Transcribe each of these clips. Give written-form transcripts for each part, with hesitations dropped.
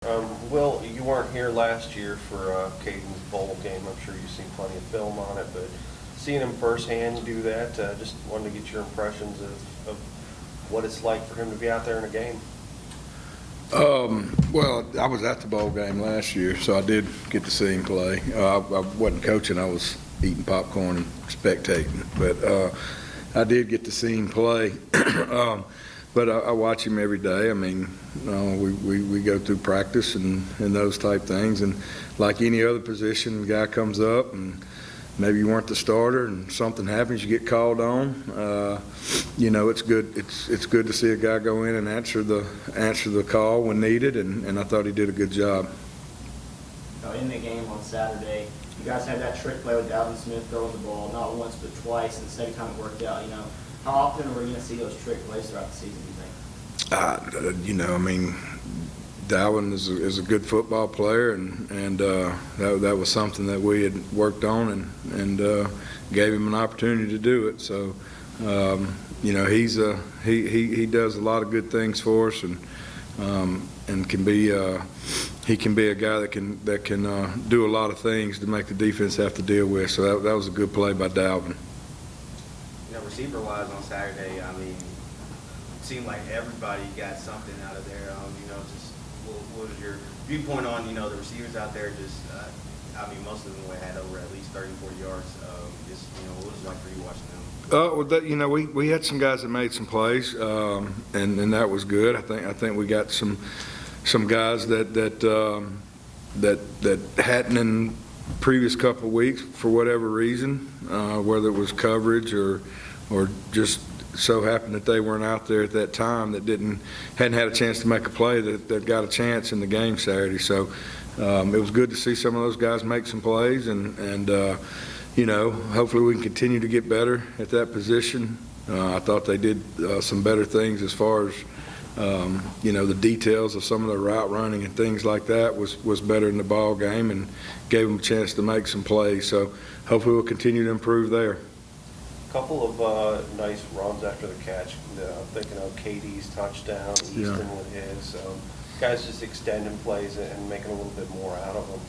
Will, you weren't here last year for Caden's bowl game. I'm sure you've seen plenty of film on it, but seeing him firsthand do that, just wanted to get your impressions of what it's like for him to be out there in a game. Well, I was at the bowl game last year, so I did get to see him play. I wasn't coaching; I was eating popcorn and spectating. But I did get to see him play. But I watch him every day. I mean, we go through practice and those type things. And like any other position, the guy comes up and maybe you weren't the starter and something happens, you get called on. It's good. It's good to see a guy go in and answer the call when needed. And I thought he did a good job. In the game on Saturday, you guys had that trick play with Dalvin Smith throwing the ball, not once but twice, and the second time it worked out. How often are we going to see those trick plays throughout the season, do you think? I mean, Dalvin is a good football player, and that was something that we had worked on and gave him an opportunity to do it. So, he does a lot of good things for us, and can be he can be a guy that can do a lot of things to make the defense have to deal with. So that was a good play by Dalvin. Receiver-wise on Saturday, I mean, it seemed like everybody got something out of there. Just what was your viewpoint on, the receivers out there? Most of them had over at least 30, 40 yards. What was it like for you watching them? We had some guys that made some plays, and that was good. I think we got some guys that hadn't in previous couple of weeks for whatever reason, whether it was coverage or just so happened that they weren't out there at that time that hadn't had a chance to make a play that got a chance in the game Saturday. So it was good to see some of those guys make some plays, and hopefully we can continue to get better at that position. I thought they did some better things as far as the details of some of the route running and things like that was better in the ball game and gave them a chance to make some plays. So hopefully we'll continue to improve there. A couple of nice runs after the catch. Thinking of KD's touchdown, Easton with his. Guys just extending plays and making a little bit more out of them.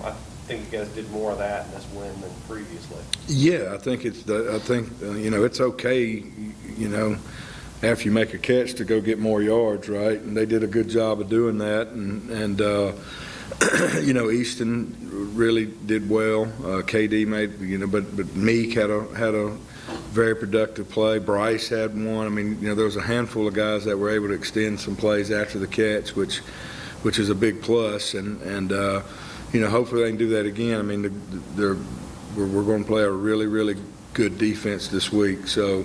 I think you guys did more of that in this win than previously. Yeah, I think it's okay, after you make a catch to go get more yards, right? And they did a good job of doing that. And Easton really did well. KD made, but Meek had a very productive play. Bryce had one. I mean, there was a handful of guys that were able to extend some plays after the catch, which is a big plus. And hopefully they can do that again. I mean, we're going to play a really, really good defense this week, so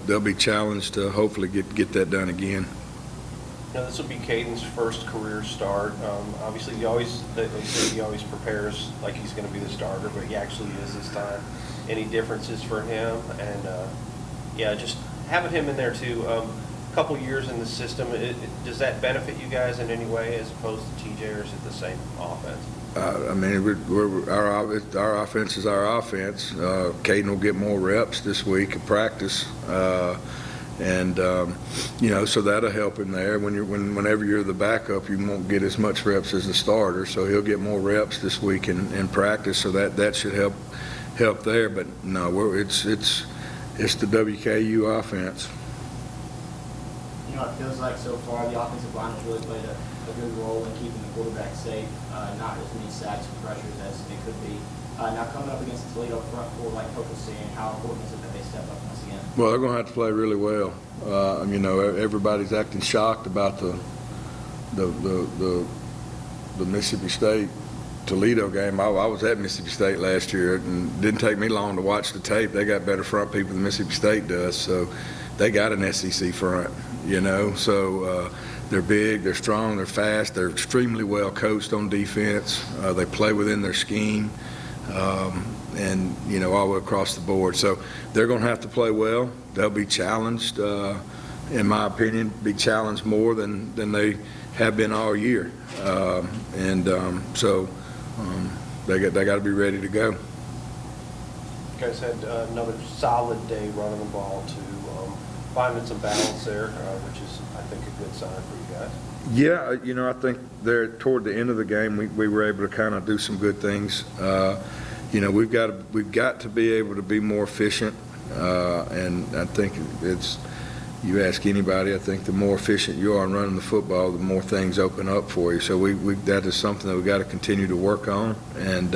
they'll be challenged to hopefully get that done again. Now, this will be Caden's first career start. Obviously, they say he always prepares like he's going to be the starter, but he actually is this time. Any differences for him? And just having him in there too. A couple years in the system, does that benefit you guys in any way as opposed to TJ, or is it the same offense? Our offense is our offense. Caden will get more reps this week of practice, so that'll help him there. Whenever you're the backup, you won't get as much reps as the starter, so he'll get more reps this week in practice. So that should help there. But no, it's the WKU offense. It feels like so far the offensive line has really played a good role in keeping the quarterback safe, not as many sacks and pressures as it could be. Now coming up against the Toledo front four, like Coach was saying, how important is it that they step up once again? Well, they're going to have to play really well. Everybody's acting shocked about the Mississippi State Toledo game. I was at Mississippi State last year, and it didn't take me long to watch the tape. They got better front people than Mississippi State does, so they got an SEC front, So they're big, they're strong, they're fast, they're extremely well coached on defense. They play within their scheme, and all the way across the board. So they're going to have to play well. They'll be challenged, in my opinion, be challenged more than they have been all year, so they got to be ready to go. You guys had another solid day running the ball too. Finding some balance there, which is, I think, a good sign for you guys. Yeah, I think there toward the end of the game, we were able to kind of do some good things. We've got to be able to be more efficient, and I think you ask anybody, I think the more efficient you are in running the football, the more things open up for you. So that is something that we got to continue to work on and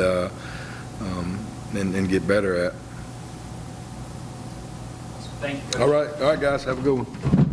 get better at. Thank you, Coach. All right, guys, have a good one.